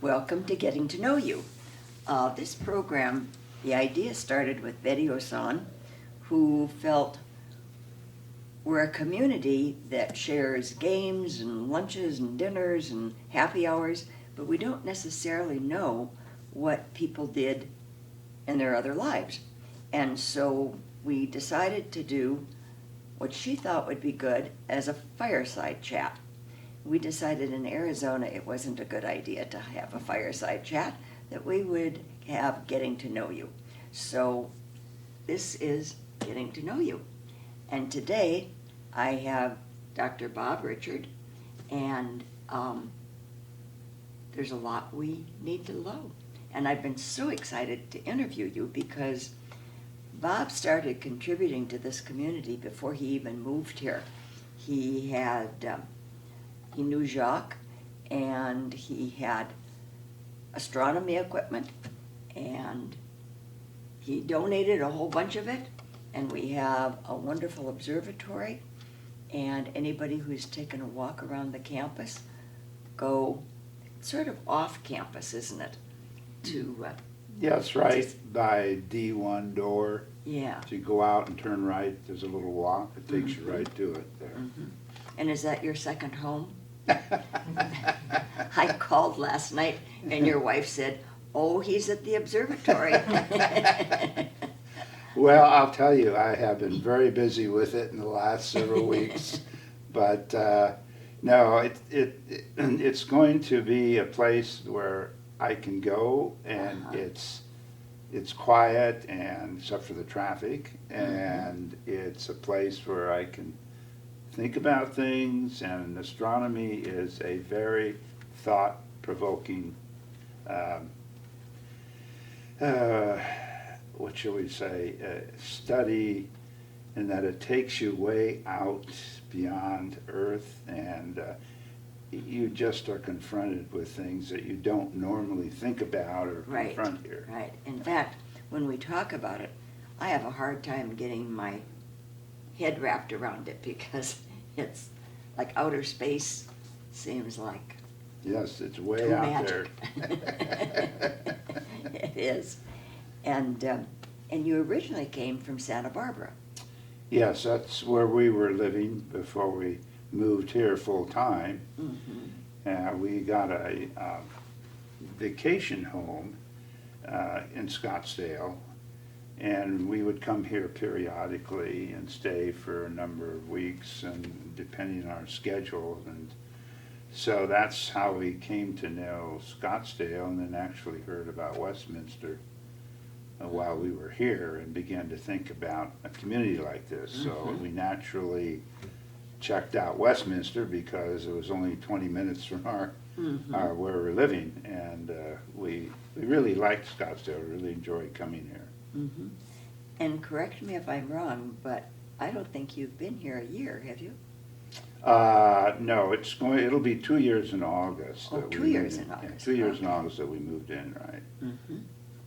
Welcome to Getting to Know You. This program, the idea started with Betty Osan, who felt we're a community that shares games and lunches and dinners and happy hours, but we don't necessarily know what people did in their other lives. And so we decided to do what she thought would be good as a fireside chat. We decided in Arizona it wasn't a good idea to have a fireside chat, that we would have Getting to Know You. So this is Getting to Know You. And today I have Dr. Bob Richard, and there's a lot we need to know. And I've been so excited to interview you because Bob started contributing to this community before he even moved here. He knew Jacques, and he had astronomy equipment, and he donated a whole bunch of it, and we have a wonderful observatory, and anybody who's taken a walk around the campus, go sort of off campus, isn't it? Yeah, that's right, by D1 door. Yeah. So you go out and turn right, there's a little walk, it takes you right to it there. Mm-hmm. And is that your second home? I called last night and your wife said, "Oh, he's at the observatory." Well, I'll tell you, I have been very busy with it in the last several weeks, but no, it's going to be a place where I can go, and it's quiet, and except for the traffic, and it's a place where I can think about things, and astronomy is a very thought-provoking, what shall we say, study, in that it takes you way out beyond Earth, and you just are confronted with things that you don't normally think about or confront here. Right. In fact, when we talk about it, I have a hard time getting my head wrapped around it because it's like outer space seems like Yes, it's way too out magic. there. It is. And you originally came from Santa Barbara. Yes, that's where we were living before we moved here full-time. Mm-hmm. We got a vacation home in Scottsdale, and we would come here periodically and stay for a number of weeks, and depending on our schedule. And so that's how we came to know Scottsdale, and then actually heard about Westminster while we were here, and began to think about a community like this. So we naturally checked out Westminster because it was only 20 minutes from our where we're living, and we really liked Scottsdale. We really enjoyed coming here. Mm-hmm. And correct me if I'm wrong, but I don't think you've been here a year, have you? No, it'll be 2 years in August. Oh, that 2 we years moved in August. Yeah, 2 years in Okay. August that we moved in, right? Mm-hmm.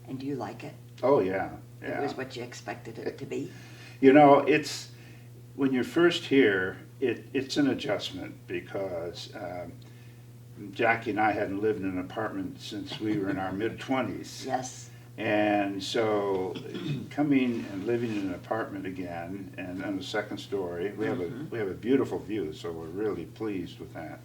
And do you like it? Oh, yeah, It yeah. was what you expected it to be? You know, it's, when you're first here, it's an adjustment because Jackie and I hadn't lived in an apartment since we were in our mid-20s. Yes. And so coming and living in an apartment again, and on the second story, we have a beautiful view, so we're really pleased with that.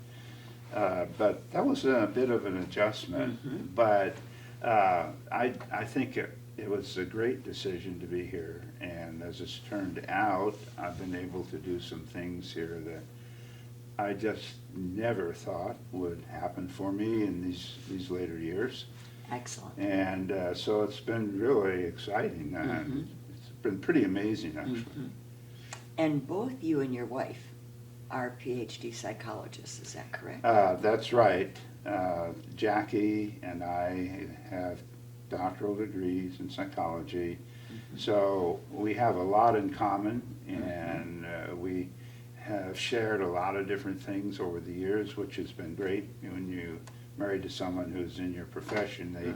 But that was a bit of an adjustment, but I think it was a great decision to be here, and as it's turned out, I've been able to do some things here that I just never thought would happen for me in these later years. Excellent. And so it's been really exciting, and it's been pretty amazing, actually. And both you and your wife are PhD psychologists, is that correct? That's right. Jackie and I have doctoral degrees in psychology, so we have a lot in common, and we have shared a lot of different things over the years, which has been great. When you married to someone who's in your profession, they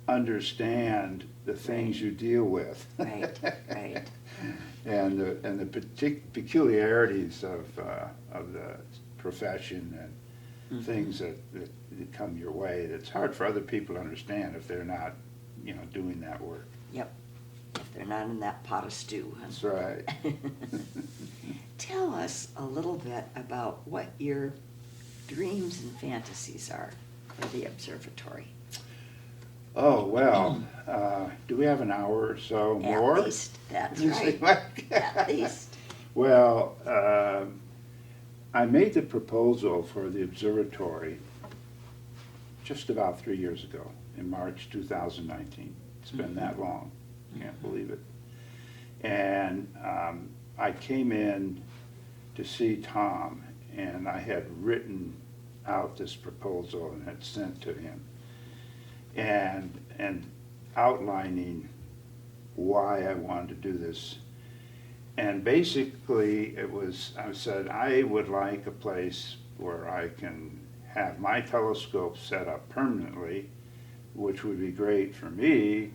understand the things you deal with. Right, right. And the peculiarities of the profession, things that come your way that's hard for other people to understand if they're not, doing that work. Yep, if they're not in that pot of stew. Huh? That's right. Tell us a little bit about what your dreams and fantasies are for the observatory. Oh, well, do we have an hour or so more? At least, that's You right. see, like- At least. Well, I made the proposal for the observatory just about 3 years ago, in March 2019. It's been that long, can't believe it. And I came in to see Tom, and I had written out this proposal and had sent to him, and outlining why I wanted to do this. And basically, I said, I would like a place where I can have my telescope set up permanently, which would be great for me,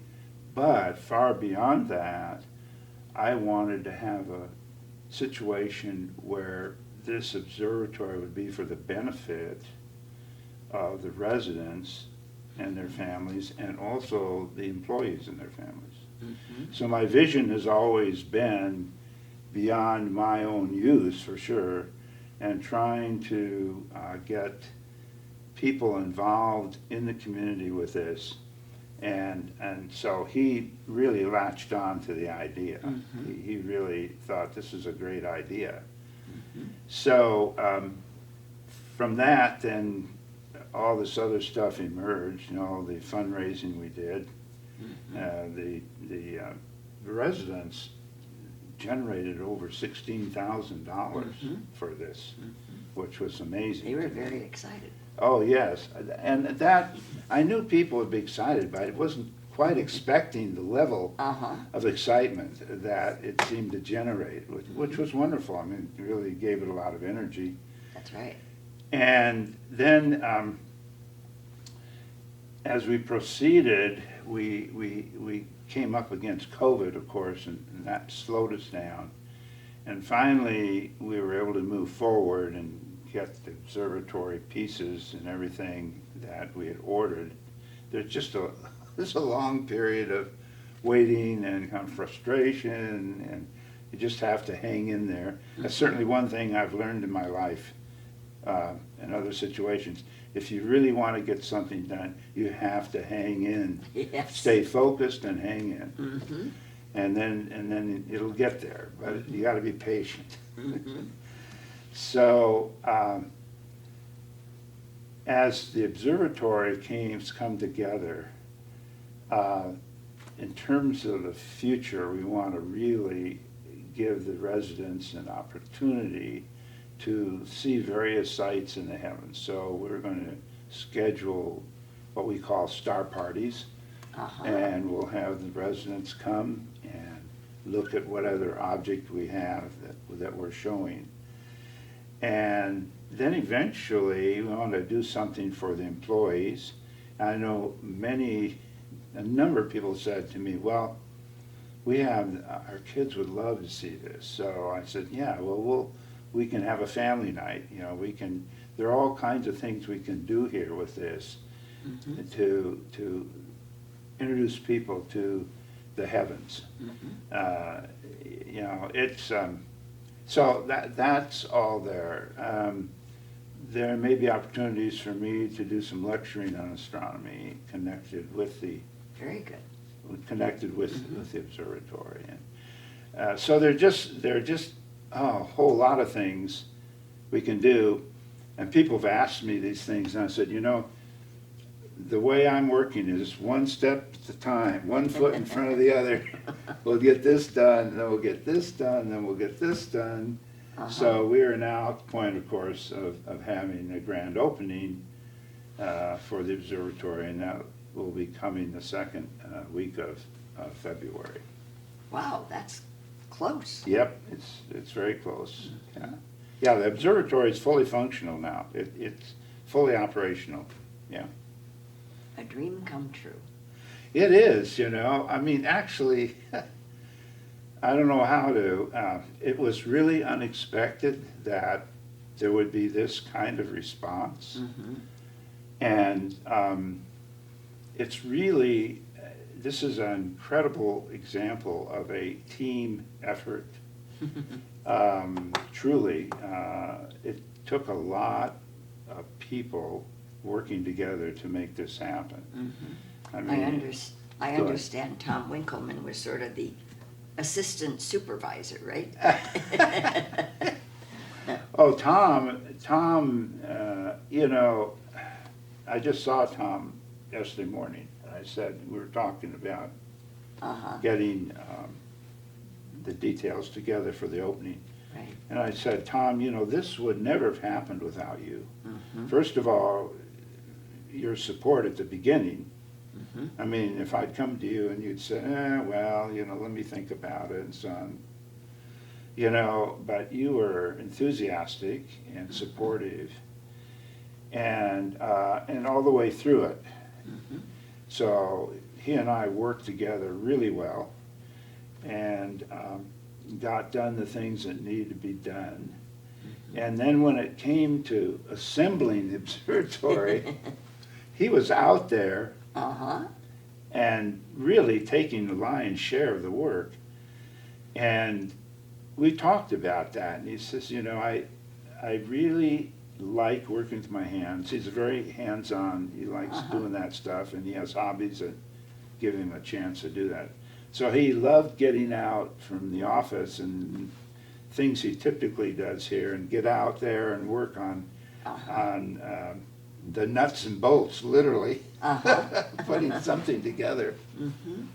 but far beyond that, I wanted to have a situation where this observatory would be for the benefit of the residents and their families, and also the employees and their families. Mhm. So my vision has always been beyond my own use, for sure, and trying to get people involved in the community with this. And so he really latched on to the idea. He really thought this is a great idea. So from that, then all this other stuff emerged, the fundraising we did. The residents generated over $16,000 for this, which was amazing. They were very excited. Oh, yes, and that, I knew people would be excited, but I wasn't quite expecting the level Uh-huh. of excitement that it seemed to generate, which was wonderful. I mean, it really gave it a lot of energy. That's right. And then, as we proceeded, we came up against COVID, of course, and that slowed us down. And finally, we were able to move forward and get the observatory pieces and everything that we had ordered. There's a long period of waiting and kind of frustration, and you just have to hang in there. That's certainly one thing I've learned in my life, in other situations. If you really want to get something done, you have to hang in. Yes. Stay focused and hang in. Mm-hmm. And then it'll get there, but you got to be patient. So as the observatory come together, in terms of the future, we want to really give the residents an opportunity to see various sights in the heavens. So we're going to schedule what we call star parties, Uh-huh. and we'll have the residents come and look at what other object we have that we're showing. And then eventually, we want to do something for the employees. I know a number of people said to me, well, our kids would love to see this. So I said, yeah, well, we can have a family night. There are all kinds of things we can do here with this to introduce people to the heavens. It's so that's all there. There may be opportunities for me to do some lecturing on astronomy connected with the Very good. the observatory, and so there are just a whole lot of things we can do. And people have asked me these things, and I said, the way I'm working is one step at a time, one foot in front of the other. We'll get this done, then we'll get this done, then we'll get this done. So we are now at the point, of course, of having a grand opening for the observatory, and that will be coming the second week of February. Wow, that's close. Yep, it's very close. Yeah, the observatory is fully functional now. It's fully operational. Yeah. A dream come true. It is, I mean, actually, I don't know how to, it was really unexpected that there would be this kind of response. Mhm. And it's really, this is an incredible example of a team effort. Truly, it took a lot of people working together to make this happen. Mhm. I I mean, I Go ahead. understand Tom Winkleman was sort of the assistant supervisor, right? oh, Tom, you know, I just saw Tom yesterday morning, and I said, we were talking about Uh-huh, getting the details together for the opening. right. And I said, Tom, you know, this would never have happened without you. Mhm, First of all, your support at the beginning. mhm. I mean, if I'd come to you and you'd say, well, you know, let me think about it and so on. You know, but you were enthusiastic and supportive and all the way through it. Mhm. So he and I worked together really well and got done the things that needed to be done. And then when it came to assembling the observatory, he was out there Uh-huh, and really taking the lion's share of the work. And we talked about that, and he says, you know, I really like working with my hands. He's very hands-on. He likes Uh-huh. doing that stuff, and he has hobbies that give him a chance to do that. So he loved getting out from the office and things he typically does here, and get out there and work on uh-huh, the nuts and bolts, literally, uh-huh. putting something together. Mhm.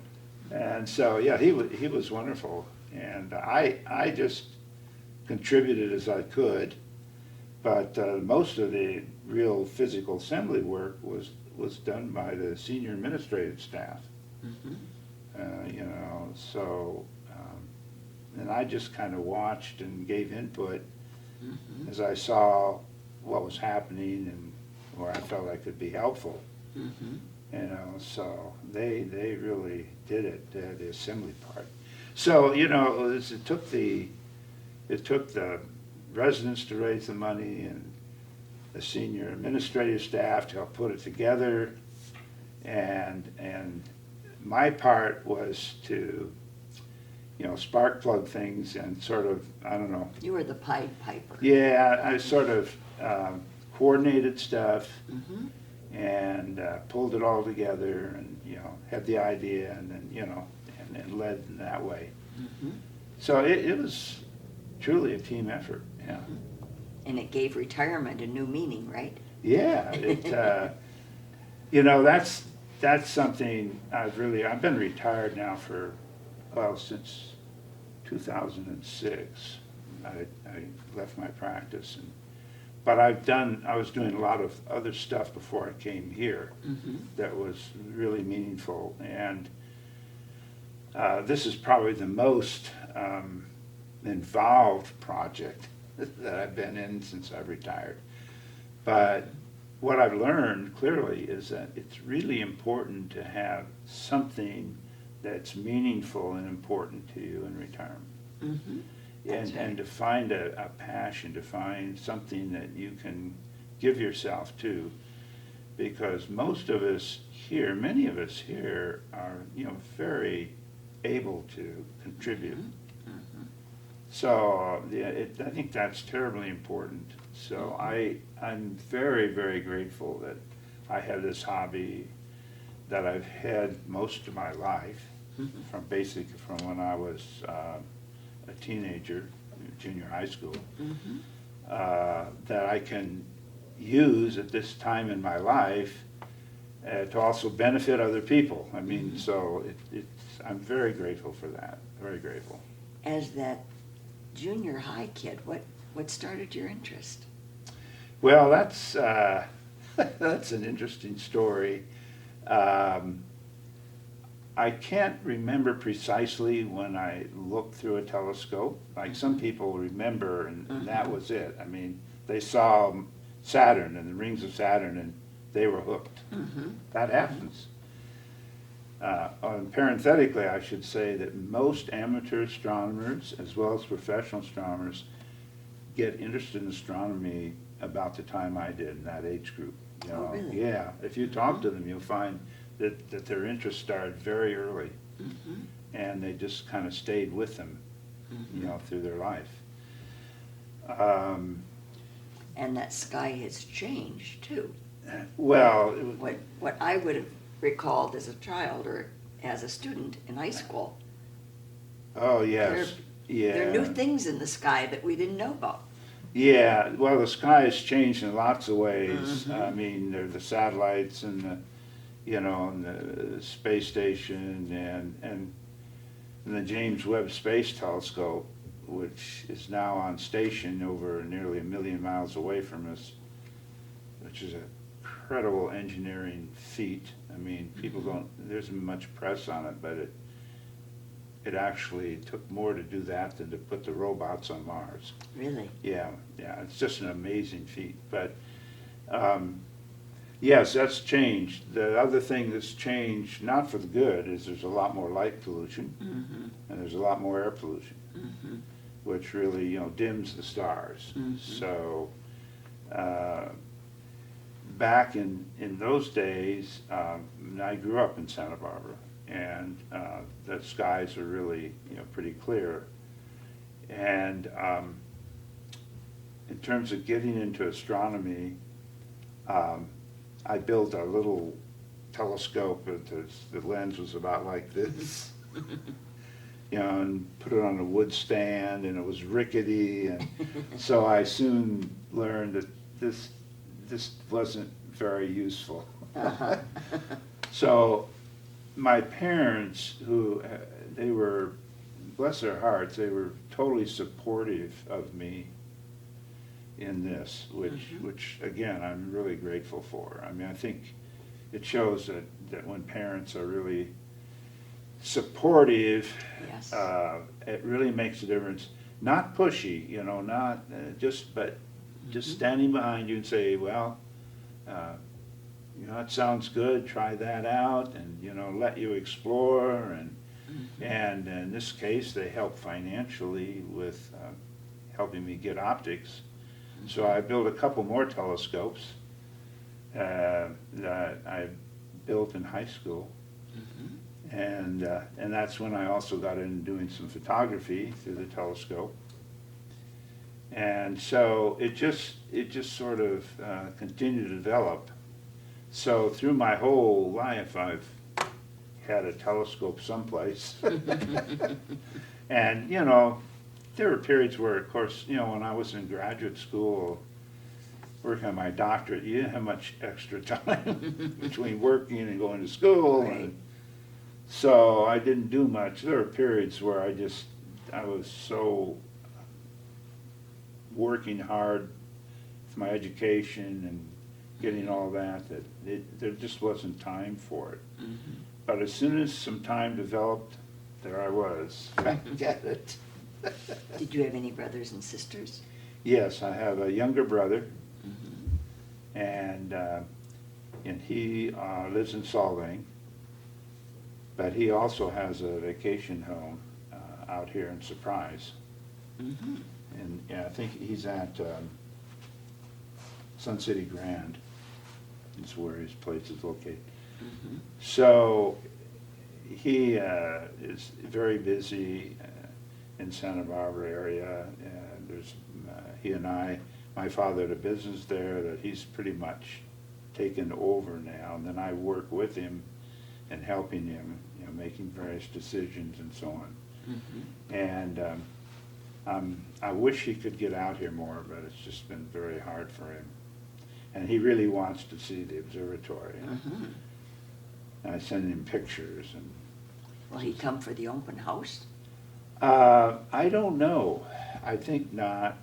And so, yeah, he was wonderful, and I just contributed as I could, but most of the real physical assembly work was done by the senior administrative staff. Mhm. You know, so and I just kind of watched and gave input Mhm. as I saw what was happening and where I felt I could be helpful. Mhm. You know, so they really did it, the assembly part. So, you know, it took the residents to raise the money and the senior administrative staff to help put it together, and my part was to, you know, spark plug things and sort of, I don't know, You were the Pied Piper. yeah, I sort of coordinated stuff Mhm. and pulled it all together and, you know, had the idea and then, you know, and then led in that way. Mhm. So it was truly a team effort, yeah. And it gave retirement a new meaning, right? Yeah, you know, that's something I've been retired now for, well, since 2006. I left my practice, but I was doing a lot of other stuff before I came here Mhm. that was really meaningful, and this is probably the most involved project that I've been in since I've retired. But what I've learned clearly is that it's really important to have something that's meaningful and important to you in retirement. Mhm. That's And right. to find a passion, to find something that you can give yourself to, because most of us here, many of us here are, you know, very able to contribute. Mhm. So, yeah, I think that's terribly important. So I'm very, very grateful that I have this hobby that I've had most of my life, Mhm. from when I was a teenager, junior high school, Mhm. that I can use at this time in my life to also benefit other people. I mean, Mhm. so I'm very grateful for that, very grateful. As that junior high kid, what started your interest? Well, that's that's an interesting story. Um, I can't remember precisely when I looked through a telescope. Like some people remember, and that was it. I mean, they saw Saturn and the rings of Saturn, and they were hooked. Mhm. That happens. And parenthetically, I should say that most amateur astronomers, as well as professional astronomers, get interested in astronomy about the time I did in that age group. You Oh, know? really? Yeah, if you talk to them, you'll find that their interest started very early, Mhm. and they just kind of stayed with them, you Mhm. know, through their life. Um, And that sky has changed too. well, What I would have recalled as a child or as a student in high school, oh, yes, yeah. there are new things in the sky that we didn't know about. Yeah, well, the sky has changed in lots of ways. Mhm. I mean, there are the satellites and the, you know, and the space station and the James Webb Space Telescope, which is now on station over nearly 1,000,000 miles away from us, which is an incredible engineering feat. I mean, people don't, there isn't much press on it, but it actually took more to do that than to put the robots on Mars. Really? Yeah, yeah, it's just an amazing feat. But yes, that's changed. The other thing that's changed, not for the good, is there's a lot more light pollution Mhm. and there's a lot more air pollution, Mhm. which really, you know, dims the stars. Mhm. So back in those days, I grew up in Santa Barbara, and the skies are really, you know, pretty clear. And in terms of getting into astronomy, I built a little telescope. The lens was about like this, you know, and put it on a wood stand, and it was rickety, and so I soon learned that this wasn't very useful. Uh-huh. So my parents, who they were, bless their hearts, they were totally supportive of me in this, which again, I'm really grateful for. I mean, I think it shows that when parents are really supportive, Yes. it really makes a difference. Not pushy, you know, not but just standing behind you and say, well, you know, it sounds good, try that out, and, you know, let you explore. And in this case, they help financially with helping me get optics. So I built a couple more telescopes that I built in high school. And that's when I also got into doing some photography through the telescope. And so it just sort of continued to develop. So through my whole life, I've had a telescope someplace. And, you know, there were periods where, of course, you know, when I was in graduate school, working on my doctorate, you didn't have much extra time between working and going to school. Right. And so I didn't do much. There were periods where I was so working hard for my education and getting all that there just wasn't time for it. But as soon as some time developed, there I was. I get it. Did you have any brothers and sisters? Yes, I have a younger brother, and he lives in Solvang, but he also has a vacation home out here in Surprise. And yeah, I think he's at Sun City Grand. Is where his place is located. So he is very busy in Santa Barbara area. There's he and my father had a business there that he's pretty much taken over now, and then I work with him and helping him, you know, making various decisions and so on. And I wish he could get out here more, but it's just been very hard for him. And he really wants to see the observatory. And I send him pictures. And Will he come for the open house? I don't know. I think not.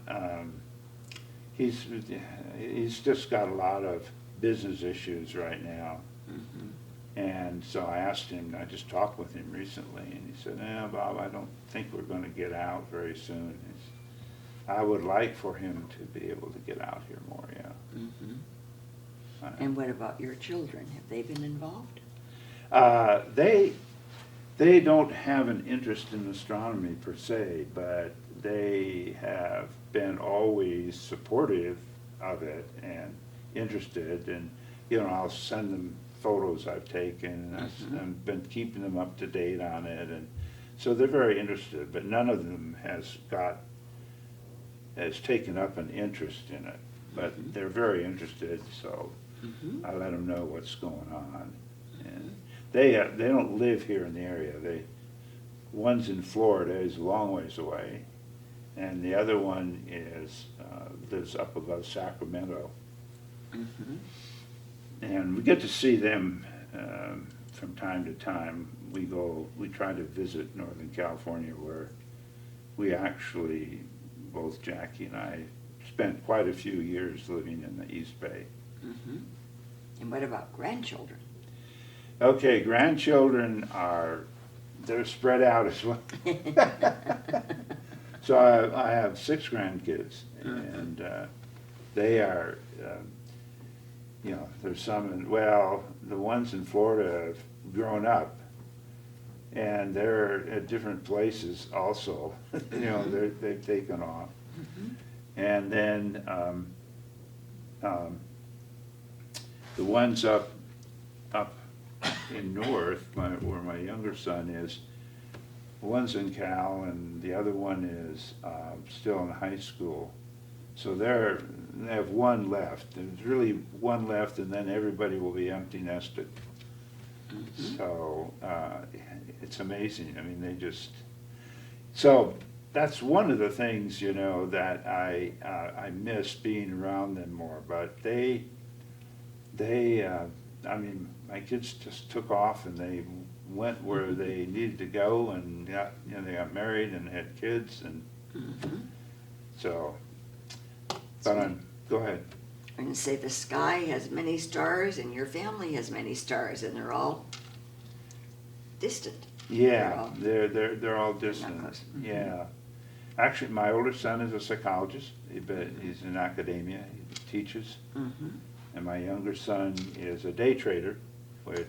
He's just got a lot of business issues right now. And so I asked him, I just talked with him recently, and he said, Bob, I don't think we're going to get out very soon. I would like for him to be able to get out here more, yeah. And what about your children? Have they been involved? They don't have an interest in astronomy per se, but they have been always supportive of it and interested, and, you know, I'll send them photos I've taken, and I've been keeping them up to date on it, and so they're very interested, but none of them has taken up an interest in it, but they're very interested, so I let them know what's going on. And they don't live here in the area. One's in Florida, is a long ways away, and the other one lives up above Sacramento. And we get to see them from time to time. We try to visit Northern California, where we actually, both Jackie and I, spent quite a few years living in the East Bay. And what about grandchildren? Okay, grandchildren they're spread out as well. So I have 6 grandkids, and they are, you know, there's some, the ones in Florida have grown up, and they're at different places also. You know, they've taken off. And then the ones up in North, where my younger son is, one's in Cal and the other one is still in high school. So they have one left. There's really one left, and then everybody will be empty nested. So it's amazing. I mean, so that's one of the things, you know, that I miss, being around them more. But they I mean, my kids just took off and they went where they needed to go, and they got married and had kids, and so. But go ahead. I'm going to say the sky has many stars, and your family has many stars, and they're all distant. Yeah, they're all distant. Yeah, actually, my older son is a psychologist. He's in academia. He teaches. And my younger son is a day trader, which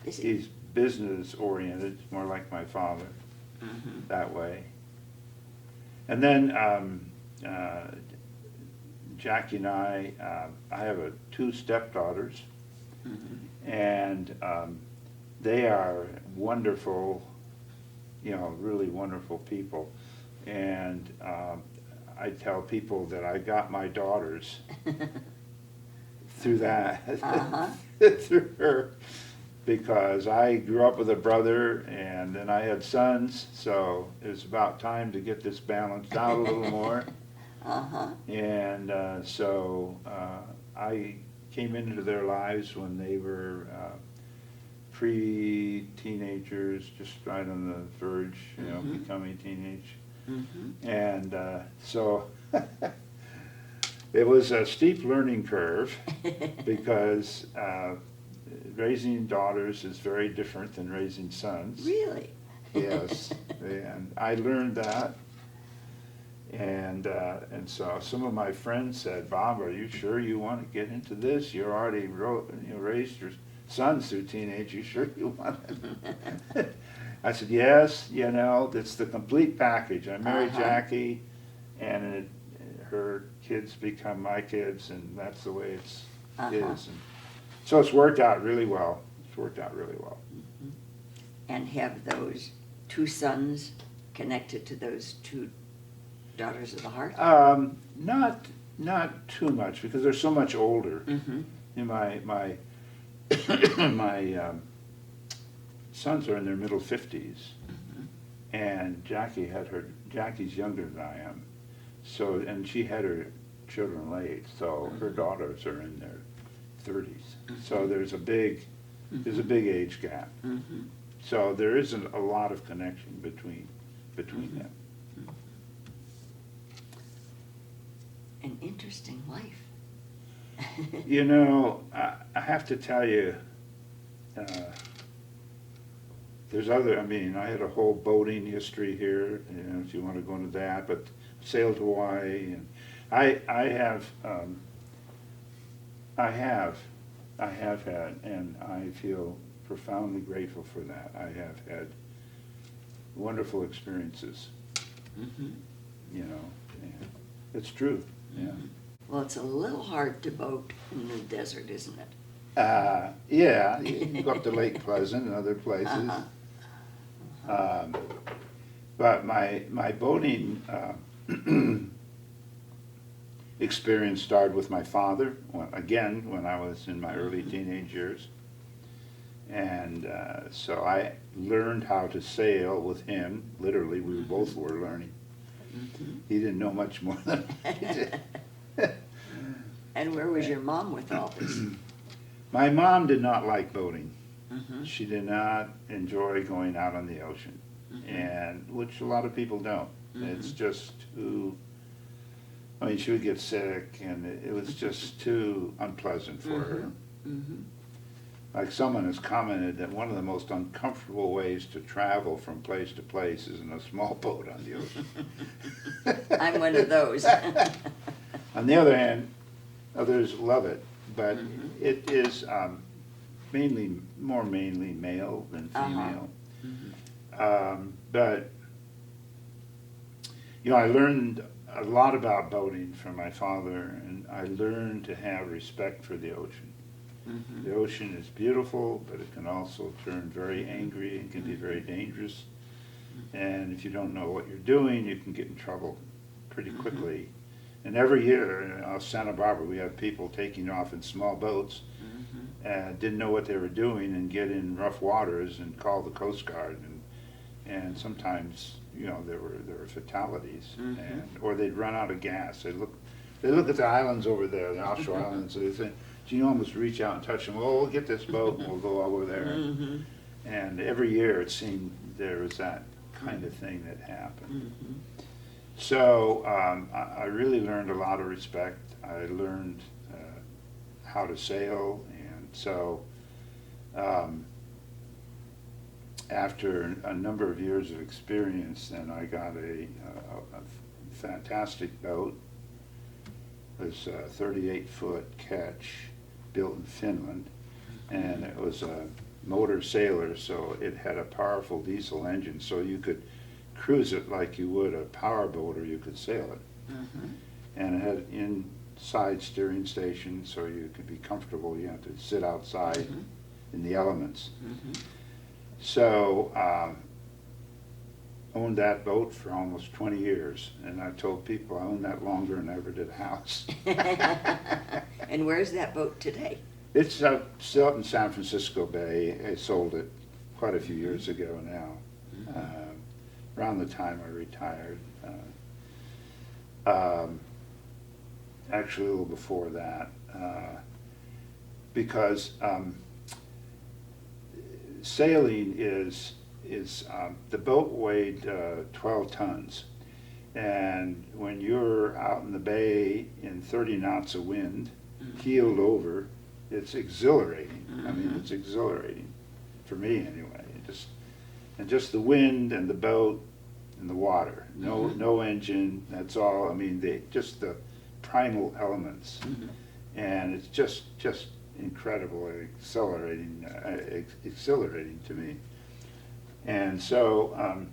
he's business oriented, more like my father, that way. And then Jackie and I have 2 stepdaughters, and they are wonderful, you know, really wonderful people. And I tell people that I got my daughters through that, through her, because I grew up with a brother, and then I had sons, so it was about time to get this balanced out a little more. And so I came into their lives when they were pre-teenagers, just right on the verge, you know, becoming teenage. And so it was a steep learning curve, because raising daughters is very different than raising sons. Really? Yes, and I learned that. And so some of my friends said, "Bob, are you sure you want to get into this? You already raised your sons through teenage. You sure you want it?" I said, "Yes, you know, it's the complete package. I married Jackie, and her kids become my kids, and that's the way it is. And so it's worked out really well. And have those 2 sons connected to those 2 daughters of the heart? Not too much, because they're so much older. And my sons are in their middle 50s, and Jackie's younger than I am, so, and she had her children late, so her daughters are in their 30s. So there's a big age gap. So there isn't a lot of connection between them. An interesting life. You know, I have to tell you, I mean, I had a whole boating history here, you know, if you want to go into that, but sailed to Hawaii, and I have had, and I feel profoundly grateful for that. I have had wonderful experiences Mhm. you know. Yeah. It's true, yeah. Well, it's a little hard to boat in the desert, isn't it? Yeah, you can go up to Lake Pleasant and other places. Uh-huh. But my boating experience started with my father, when I was in my early teenage years. And so I learned how to sail with him. Literally, we both were learning. Mhm. He didn't know much more than I did. And where was your mom with all this? My mom did not like boating. Mhm. She did not enjoy going out on the ocean, and which a lot of people don't. It's just too. I mean, she would get sick, and it was just too unpleasant for her. Mhm. Like someone has commented that one of the most uncomfortable ways to travel from place to place is in a small boat on the ocean. I'm one of those. On the other hand, others love it, but it is mainly male than female. But you know, I learned a lot about boating from my father, and I learned to have respect for the ocean. The ocean is beautiful, but it can also turn very angry and can be very dangerous. And if you don't know what you're doing, you can get in trouble pretty quickly. And every year in Santa Barbara, we have people taking off in small boats, didn't know what they were doing, and get in rough waters and call the Coast Guard. And sometimes, you know, there were fatalities, or they'd run out of gas. They look at the islands over there, the offshore islands, and they think, you almost reach out and touch them. Oh, we'll get this boat and we'll go over there. And every year it seemed there was that kind of thing that happened. So I really learned a lot of respect. I learned how to sail, and so after a number of years of experience, then I got a fantastic boat. It was a 38-foot ketch built in Finland, and it was a motor sailor, so it had a powerful diesel engine, so you could cruise it like you would a power boat, or you could sail it. And it had inside steering station, so you could be comfortable. You have to sit outside in the elements. So owned that boat for almost 20 years, and I told people I owned that longer than I ever did a house. And where's that boat today? It's still up in San Francisco Bay. I sold it quite a few years ago now, around the time I retired. Actually, a little before that, because sailing is the boat weighed 12 tons, and when you're out in the bay in 30 knots of wind, keeled over, it's exhilarating. I mean, it's exhilarating for me anyway. Just the wind and the boat and the water. No engine. That's all. I mean, just the primal elements, and it's just incredibly exhilarating to me. And so,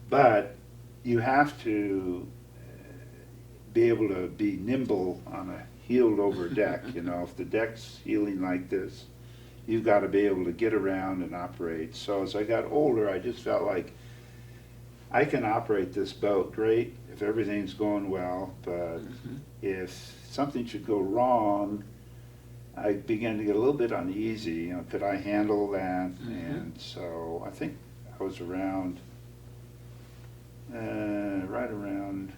but you have to be able to be nimble on a heeled over deck. You know, if the deck's heeling like this, you've got to be able to get around and operate. So as I got older, I just felt like I can operate this boat great if everything's going well, but if something should go wrong, I began to get a little bit uneasy. You know, could I handle that? And so I think I was around, right around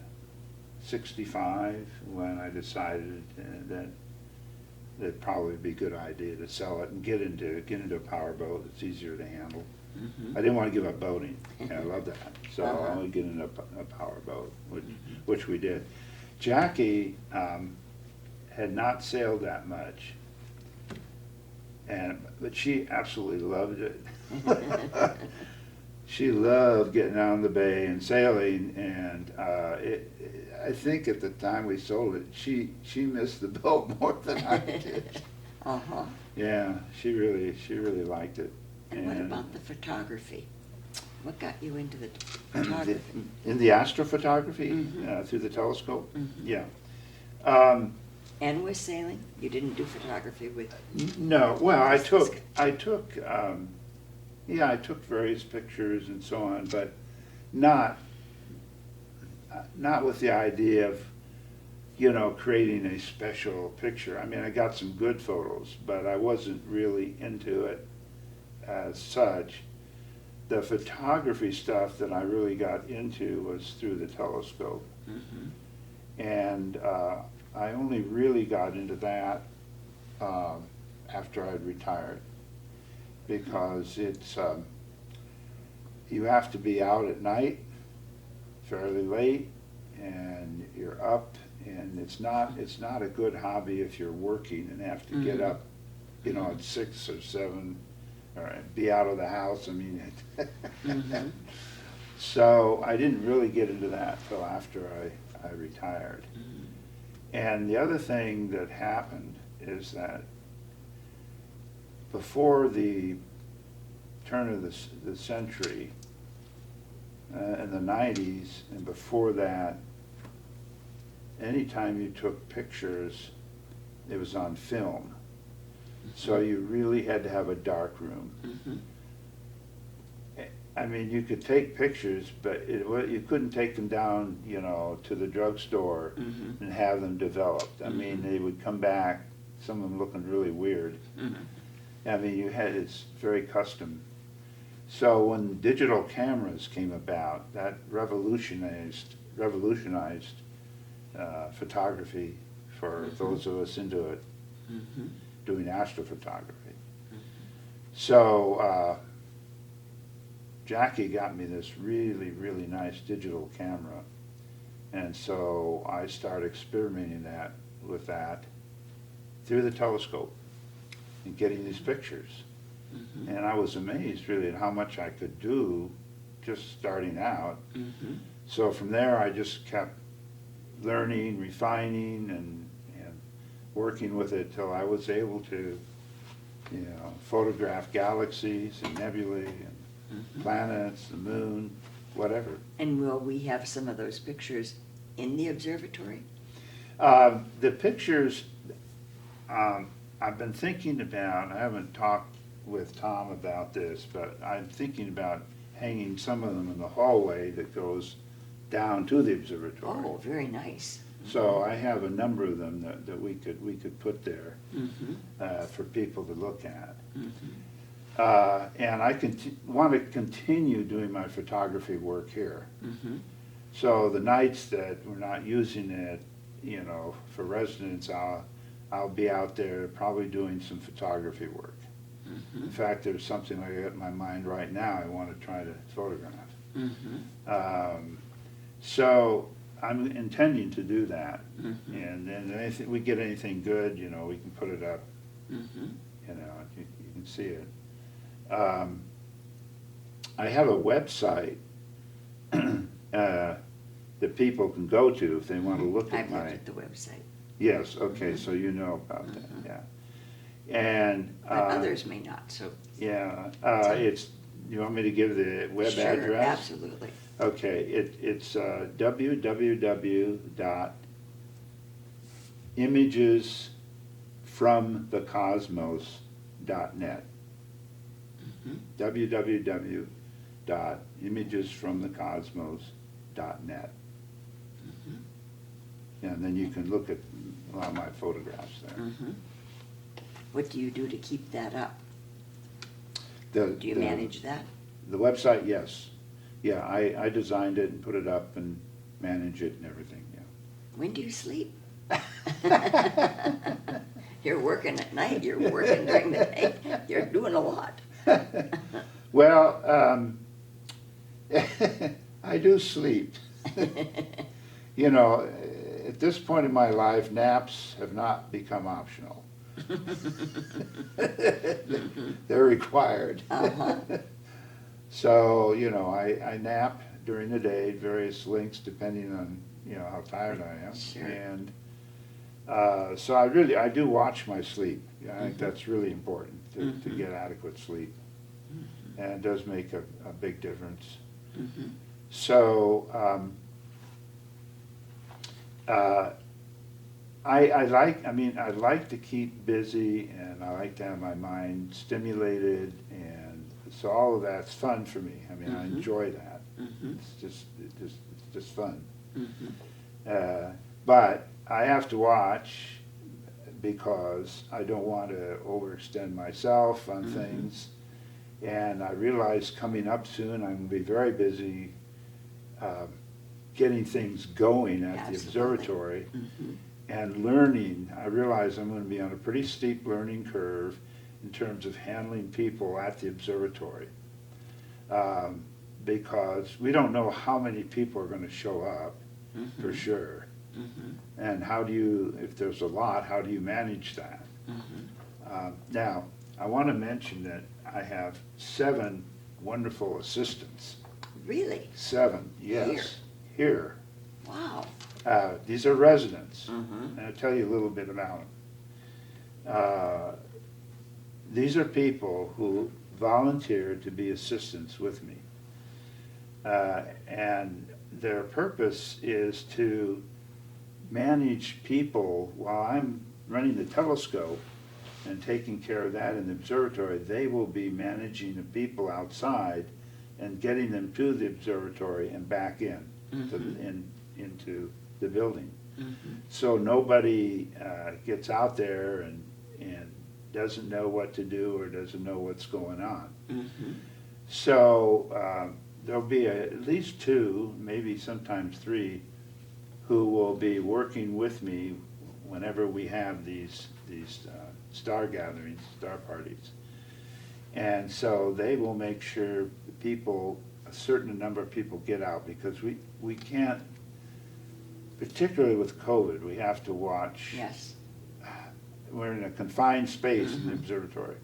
65 when I decided that it'd probably be a good idea to sell it and get into a power boat. It's easier to handle. I didn't want to give up boating. I love that. So I would get into a power boat, which we did. Jackie had not sailed that much, but she absolutely loved it. She loved getting out on the bay and sailing, and I think at the time we sold it, she missed the boat more than I did. Yeah, she really liked it. And what about the photography? What got you into the photography? In the astrophotography, Mhm. through the telescope? Mhm. Yeah. And with sailing? You didn't do photography with, No, well, I Just took, this- yeah, I took various pictures and so on, but not, not with the idea of, you know, creating a special picture. I mean, I got some good photos, but I wasn't really into it as such. The photography stuff that I really got into was through the telescope. Mhm. And I only really got into that after I'd retired, because it's, you have to be out at night fairly late, and you're up, and it's not a good hobby if you're working and have to get Mhm. up, you know, at 6 or 7, or be out of the house. I mean, Mhm. so I didn't really get into that till after I retired. Mhm. And the other thing that happened is that before the turn of the century, in the 90s, and before that, anytime you took pictures, it was on film. So you really had to have a dark room. Mhm. I mean, you could take pictures, but you couldn't take them down, you know, to the drugstore Mhm. and have them developed. I mean, Mhm. they would come back, some of them looking really weird. Mhm. I mean, it's very custom. So when digital cameras came about, that revolutionized photography for Mhm. those of us into it, Mhm. doing astrophotography. Mhm. So Jackie got me this really, really nice digital camera, and so I started experimenting with that through the telescope and getting these pictures. Mhm. And I was amazed really at how much I could do just starting out. Mhm. So from there I just kept learning, refining, and working with it till I was able to, you know, photograph galaxies and nebulae and Mhm. planets, the moon, whatever. And will we have some of those pictures in the observatory? The pictures, I've been thinking about, I haven't talked with Tom about this, but I'm thinking about hanging some of them in the hallway that goes down to the observatory. Oh, very nice. So I have a number of them that we could put there Mhm. for people to look at. Mhm. And I want to continue doing my photography work here. Mhm. So the nights that we're not using it, you know, for residents, I'll be out there probably doing some photography work. In Mhm. fact, there's something I got in my mind right now I want to try to photograph. Mhm. So I'm intending to do that. Mhm. And then anything, we get anything good, you know, we can put it up, Mhm. you know, you can see it. I have a website that people can go to if they want to look at I've looked my, at the website, yes, okay, Mhm. so you know about that, Mhm. yeah. And, but others may not, so. yeah, it's, you want me to give the web Sure, address? absolutely. Okay, it's www.imagesfromthecosmos.net. Mhm. www.imagesfromthecosmos.net. Mhm. And then you can look at a lot of my photographs there. Mhm. What do you do to keep that up? The- Do you the- manage that? The website, yes. Yeah, I designed it and put it up and manage it and everything, yeah. When do you sleep? You're working at night, you're working during the day, you're doing a lot. Well, I do sleep. You know, at this point in my life, naps have not become optional. They're required. Uh-huh. So, you know, I nap during the day at various lengths depending on, you know, how tired I am. Sure. And so I do watch my sleep. I think Mhm. that's really important to Mhm. get adequate sleep. Mhm. And it does make a big difference. Mhm. So I like to keep busy, and I like to have my mind stimulated, and so all of that's fun for me. I mean, I Mhm. enjoy that. Mhm. It's just fun. Mhm. But I have to watch because I don't want to overextend myself on Mhm. things. And I realize coming up soon, I'm going to be very busy getting things going at the Absolutely. observatory Mhm. and learning. I realize I'm going to be on a pretty steep learning curve in terms of handling people at the observatory. Because we don't know how many people are going to show up, for Mhm. sure. Mhm. And how do you, if there's a lot, how do you manage that? Mhm. Now, I want to mention that I have 7 wonderful assistants. Really? 7, yes, here. Wow. These are residents, Mhm. and I'll tell you a little bit about them. These are people who volunteered to be assistants with me. And their purpose is to manage people while I'm running the telescope and taking care of that in the observatory. They will be managing the people outside and getting them to the observatory and back in, into the building. Mhm. So nobody gets out there and doesn't know what to do or doesn't know what's going on. Mhm. So there'll be at least 2, maybe sometimes 3, who will be working with me whenever we have these star gatherings, star parties. And so they will make sure people, a certain number of people get out, because we can't, particularly with COVID, we have to watch. Yes. We're in a confined space in the Mhm. observatory.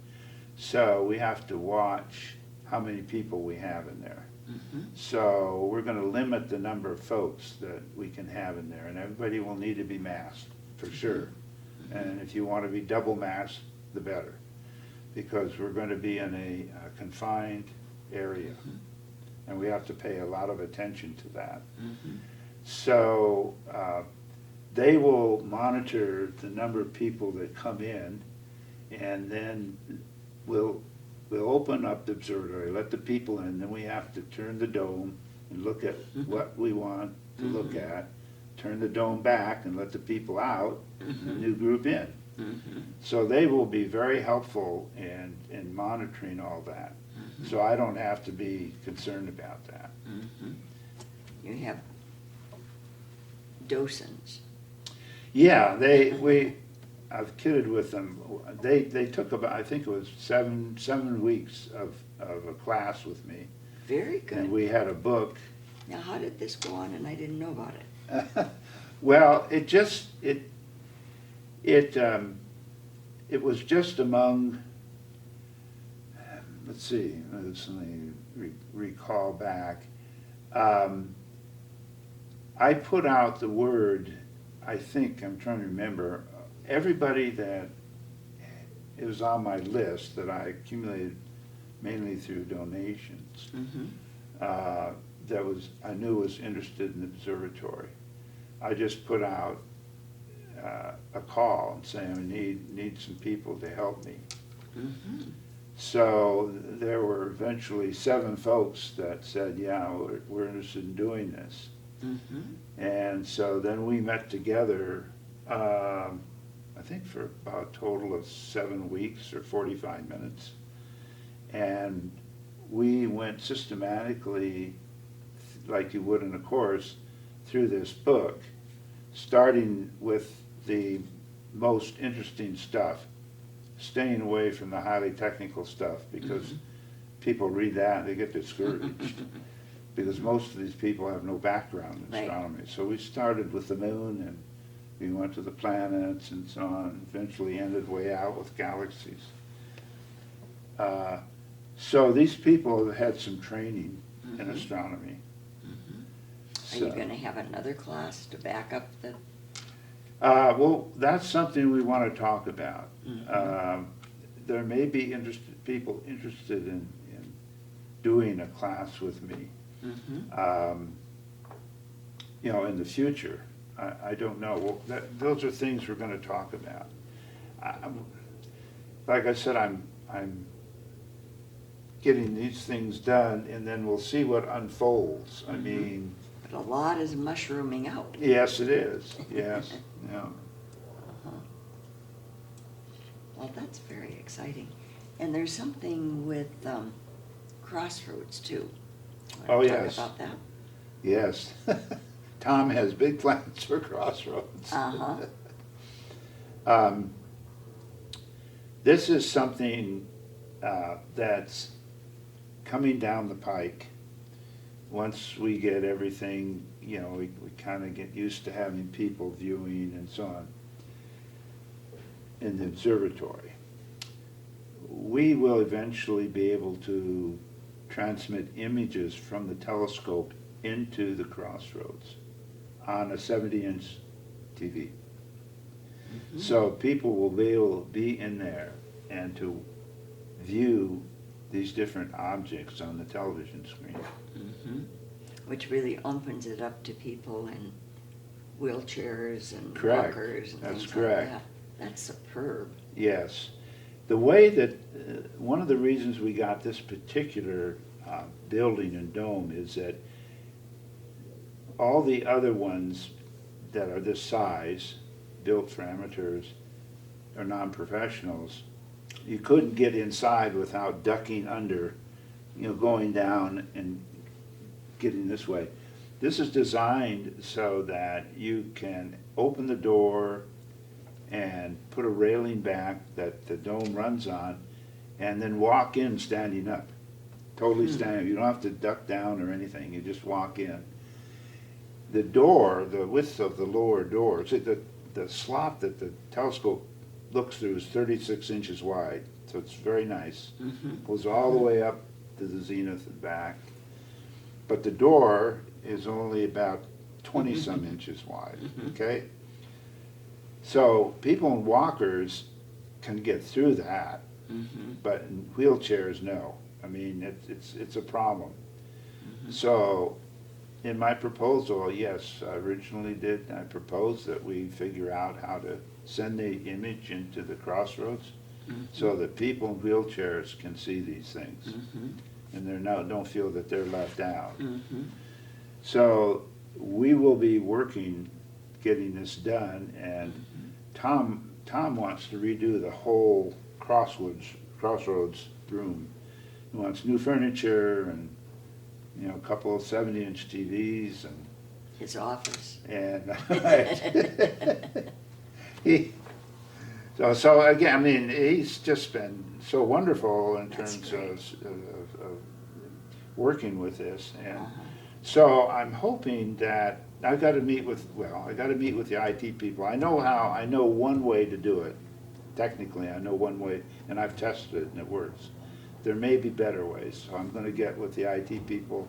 So we have to watch how many people we have in there. Mhm. So we're going to limit the number of folks that we can have in there, and everybody will need to be masked, for sure. And if you want to be double masked, the better, because we're going to be in a confined area, and we have to pay a lot of attention to that. Mhm. So they will monitor the number of people that come in, and then we'll open up the observatory, let the people in, then we have to turn the dome and look at what we want to look at, turn the dome back and let the people out, and the new group in. Mhm. So they will be very helpful in monitoring all that. So I don't have to be concerned about that. Mhm. You have docents. Yeah, I've kidded with them. They took about, I think it was 7 weeks of a class with me. Very And good. we had a book. Now, how did this go on and I didn't know about it? Well, it was just among, let's see, let me recall back. I put out the word, I think, I'm trying to remember, everybody that it was on my list that I accumulated mainly through donations, Mhm. that I knew was interested in the observatory. I just put out a call and saying I need some people to help me. Mhm. So there were eventually 7 folks that said, yeah, we're interested in doing this. Mhm. And so then we met together, I think for about a total of 7 weeks or 45 minutes. And we went systematically, like you would in a course, through this book, starting with the most interesting stuff, staying away from the highly technical stuff, because people read that and they get discouraged. Because most of these people have no background in Right. astronomy. So we started with the moon, and we went to the planets and so on, and eventually ended way out with galaxies. So these people have had some training in astronomy. Are you going to have another class to back up the? Well, that's something we want to talk about. There may be people interested in doing a class with me. Mhm. You know, in the future. I don't know. Well, those are things we're gonna talk about. Like I said, I'm getting these things done, and then we'll see what unfolds. I mean, But a lot is mushrooming out. yes, it is, yes, yeah. Well, that's very exciting. And there's something with Crossroads too. Oh, Want to talk yes. about that? Yes. Tom has big plans for Crossroads. Uh-huh. This is something that's coming down the pike. Once we get everything, you know, we kind of get used to having people viewing and so on in the observatory. We will eventually be able to transmit images from the telescope into the Crossroads on a 70-inch TV. So people will be able to be in there and to view these different objects on the television screen. Mhm. Which really opens it up to people in wheelchairs and Correct. walkers and That's things correct. like that. That's superb. Yes. The way that, one of the reasons we got this particular building and dome is that all the other ones that are this size, built for amateurs or non-professionals, you couldn't get inside without ducking under, you know, going down and getting this way. This is designed so that you can open the door and put a railing back that the dome runs on, and then walk in standing up. Totally standing, you don't have to duck down or anything, you just walk in. The door, the width of the lower door, see the slot that the telescope looks through is 36 inches wide, so it's very nice. Goes all the way up to the zenith and back. But the door is only about 20-some inches wide, okay? So people in walkers can get through that, but in wheelchairs, no. I mean, it's a problem. So in my proposal, yes, I originally I proposed that we figure out how to send the image into the Crossroads so that people in wheelchairs can see these things. And don't feel that they're left out. So we will be working, getting this done, and Tom wants to redo the whole Crossroads room. He wants new furniture and, you know, a couple of 70-inch TVs and His office. So again, I mean, he's just been so wonderful in That's terms great. of working with this, and so I'm hoping that I got to meet with the IT people. I know one way to do it. Technically, I know one way, and I've tested it and it works. There may be better ways, so I'm going to get with the IT people,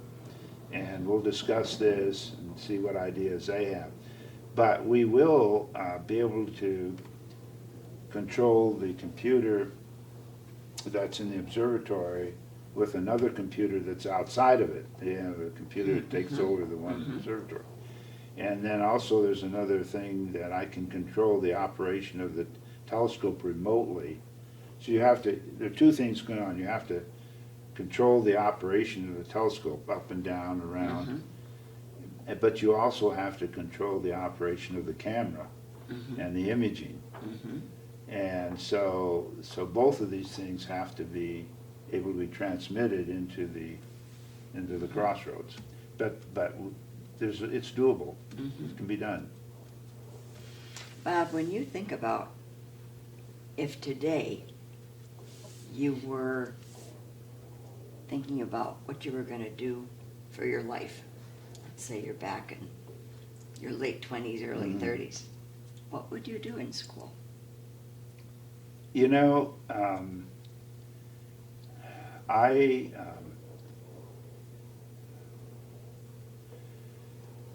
and we'll discuss this and see what ideas they have. But we will be able to control the computer that's in the observatory with another computer that's outside of it. You know, the computer that takes over the one in the observatory. And then also there's another thing that I can control the operation of the telescope remotely. So there are two things going on. You have to control the operation of the telescope up and down, around. But you also have to control the operation of the camera and the imaging. And so both of these things have to be able to be transmitted into the Crossroads. But it's doable. It can be done. Bob, when you think about if today you were thinking about what you were going to do for your life, let's say you're back in your late 20s, early 30s, what would you do in school? You know,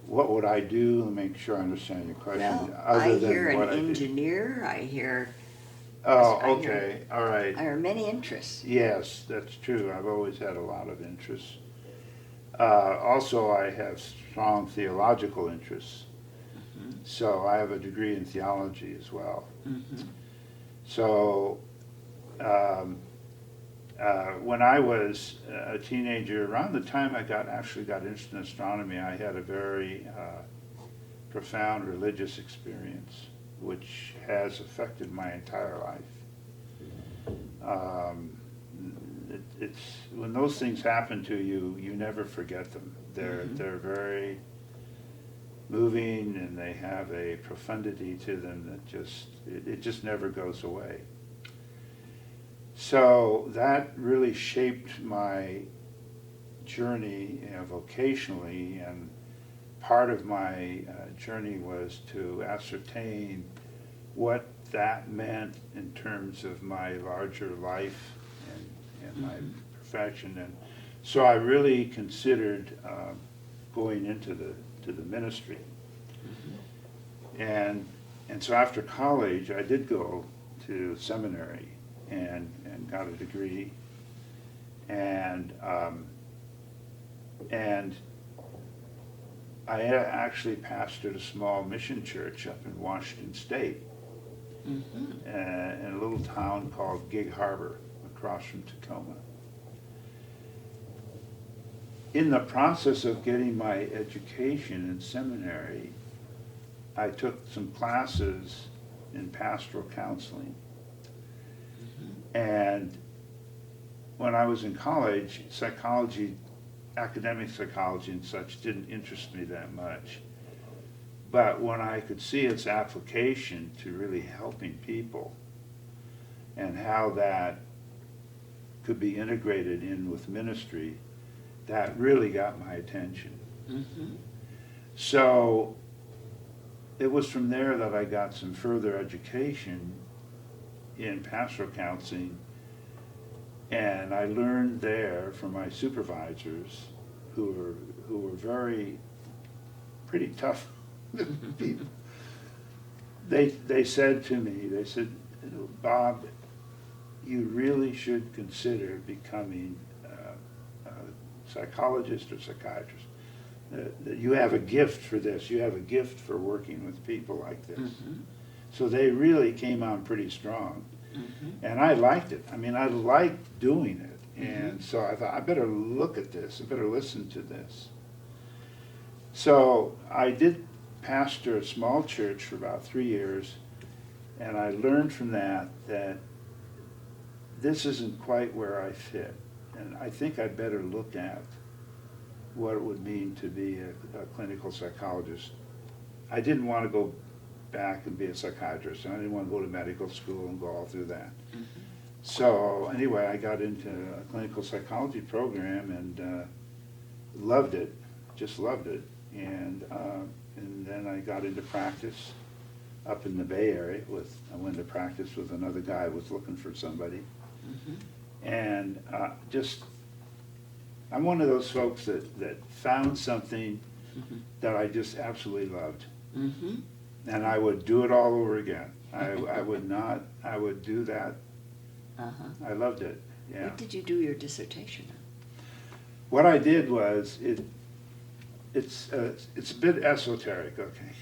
what would I do to make sure I understand your question? Well, other I than hear what an I do? engineer, I hear Oh, I hear- okay, all right. many interests. Yes, that's true. I've always had a lot of interests. Also, I have strong theological interests. So I have a degree in theology as well. So when I was a teenager, around the time I actually got interested in astronomy, I had a very profound religious experience, which has affected my entire life. It's when those things happen to you, you never forget them. They're very moving, and they have a profundity to them that it just never goes away. So that really shaped my journey, vocationally, and part of my journey was to ascertain what that meant in terms of my larger life and my profession. And so I really considered going into the ministry. And so after college, I did go to seminary and got a degree. And I actually pastored a small mission church up in Washington State, in a little town called Gig Harbor, across from Tacoma. In the process of getting my education in seminary, I took some classes in pastoral counseling. And when I was in college, psychology, academic psychology and such didn't interest me that much. But when I could see its application to really helping people and how that could be integrated in with ministry, that really got my attention. So it was from there that I got some further education in pastoral counseling, and I learned there from my supervisors, who were pretty tough people. They said to me, they said, Bob, you really should consider becoming a psychologist or psychiatrist. That you have a gift for this. You have a gift for working with people like this. So they really came on pretty strong. And I liked it. I mean, I liked doing it. And so I thought, I better look at this. I better listen to this. So I did pastor a small church for about 3 years, and I learned from that this isn't quite where I fit. And I think I'd better look at what it would mean to be a clinical psychologist. I didn't want to go back and be a psychiatrist, and I didn't want to go to medical school and go all through that. So anyway, I got into a clinical psychology program and loved it, just loved it. And then I got into practice up in the Bay Area. I went to practice with another guy who was looking for somebody. And I'm one of those folks that found something that I just absolutely loved. And I would do it all over again. I would do that. I loved it, yeah. What did you do your dissertation on? What I did was, it's a bit esoteric, okay?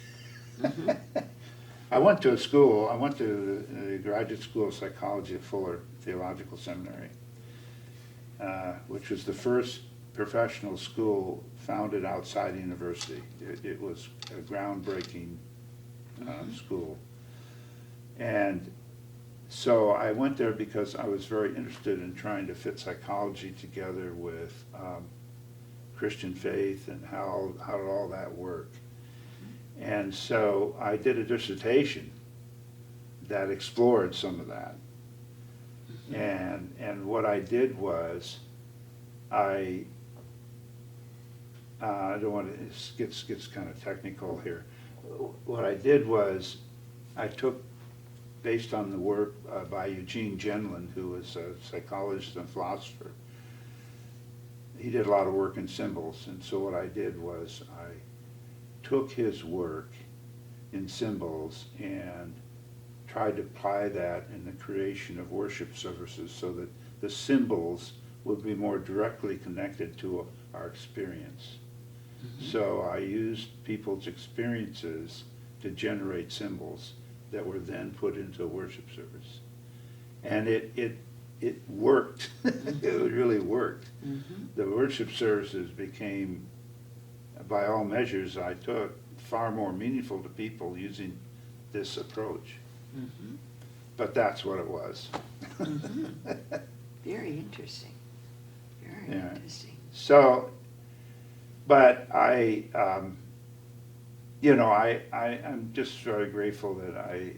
I went to the Graduate School of Psychology at Fuller Theological Seminary, which was the first professional school founded outside the university. It was a groundbreaking school. And so I went there because I was very interested in trying to fit psychology together with Christian faith and how did all that work. And so I did a dissertation that explored some of that. And what I did was, I don't want to, it gets kind of technical here. What I did was, I took, based on the work by Eugene Gendlin, who was a psychologist and philosopher, he did a lot of work in symbols. And so what I did was, I took his work in symbols and tried to apply that in the creation of worship services so that the symbols would be more directly connected to our experience. So I used people's experiences to generate symbols that were then put into a worship service. And it worked. It really worked. The worship services became, by all measures I took, far more meaningful to people using this approach. But that's what it was. Very interesting. Very Yeah. interesting. So, but I'm just very grateful that I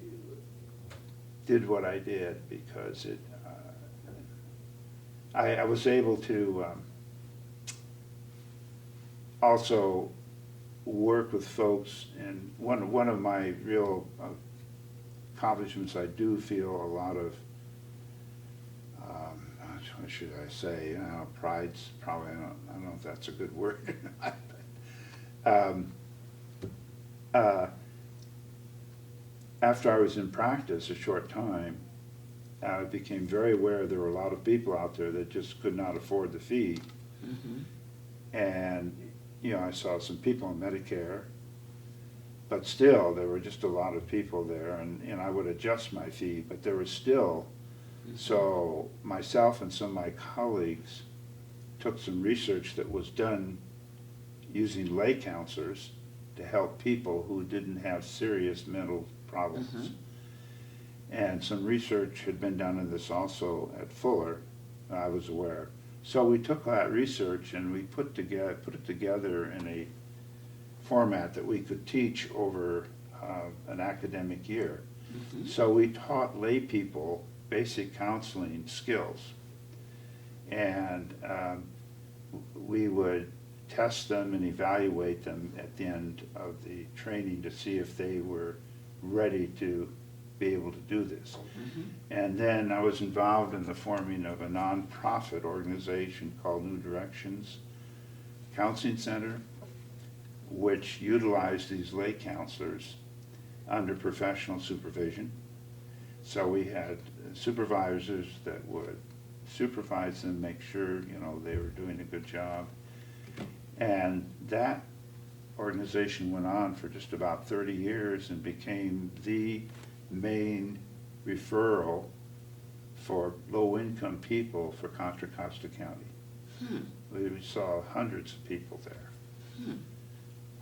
did what I did, because I was able to also work with folks, and one of my real accomplishments, I do feel a lot of, what should I say, pride's probably, I don't know if that's a good word or not, but, after I was in practice a short time, I became very aware there were a lot of people out there that just could not afford the fee. And, I saw some people on Medicare, but still, there were just a lot of people there, and I would adjust my fee, but there was still, so myself and some of my colleagues took some research that was done using lay counselors to help people who didn't have serious mental problems. And some research had been done in this also at Fuller, I was aware. So we took that research and we put it together in a format that we could teach over an academic year. So we taught lay people basic counseling skills. And we would test them and evaluate them at the end of the training to see if they were ready to be able to do this. And then I was involved in the forming of a nonprofit organization called New Directions Counseling Center, which utilized these lay counselors under professional supervision. So we had supervisors that would supervise them, make sure, they were doing a good job. And that organization went on for just about 30 years and became the main referral for low-income people for Contra Costa County. We saw hundreds of people there.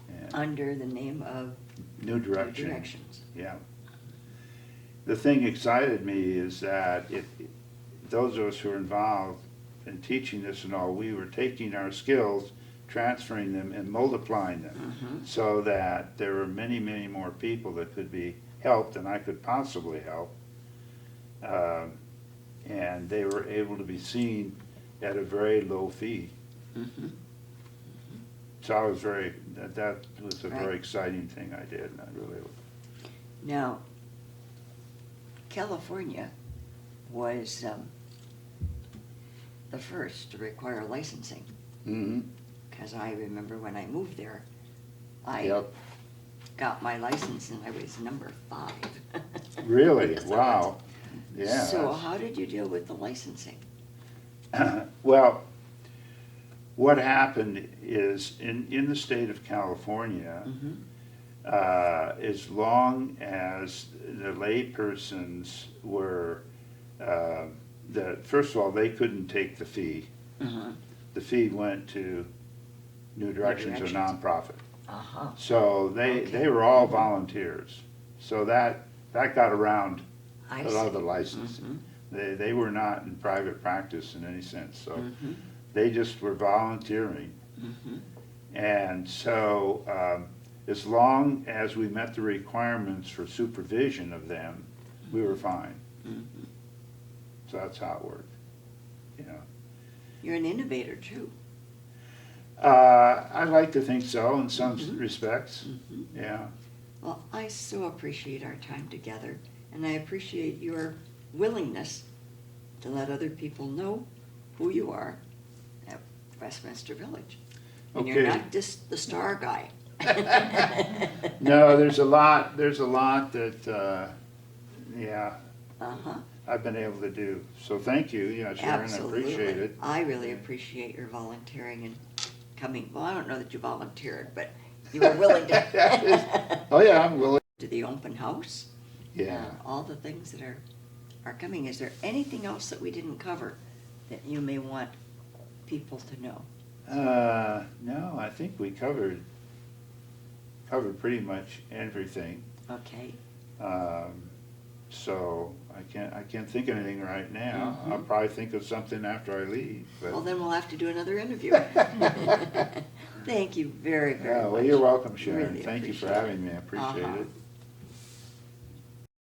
And Under the name of New Direction. Directions. Yeah. The thing excited me is that those of us who were involved in teaching this and all, we were taking our skills, transferring them, and multiplying them, so that there were many, many more people that could be helped than I could possibly help. And they were able to be seen at a very low fee. So I was that was a very Right. exciting thing I did, and I really. Now, California was the first to require licensing, because I remember when I moved there, I Yep. got my license and I was number 5. Really? Yes, I Wow. Yeah. So that's- how did you deal with the licensing? Well, what happened is in the state of California, as long as the lay persons were, first of all, they couldn't take the fee. The fee went to New Directions, a Directions. nonprofit. Uh-huh. So they Okay. were all volunteers. So that got around I a lot of the see. licensing. They were not in private practice in any sense, so Mm-hmm. they just were volunteering. And so as long as we met the requirements for supervision of them, we were fine. So that's how it worked, You're an innovator too. I'd like to think so in some respects, yeah. Well, I so appreciate our time together, and I appreciate your willingness to let other people know who you are at Westminster Village. And you're Okay. not just the star guy. No, there's a lot that, yeah, Uh-huh. I've been able to do. So thank you, Sharon, I Absolutely. appreciate it. I really appreciate your volunteering and coming, well, I don't know that you volunteered, but you were willing to. Oh, yeah, I'm willing. To the open house. Yeah. All the things that are coming. Is there anything else that we didn't cover that you may want people to know? No, I think we covered pretty much everything. Okay. So I can't think of anything right now. I'll probably think of something after I leave, but. Well, then we'll have to do another interview. Thank you very, very Yeah, much. well, you're welcome, Sharon. Really Thank you for appreciate it. having me. I appreciate Uh-huh. it.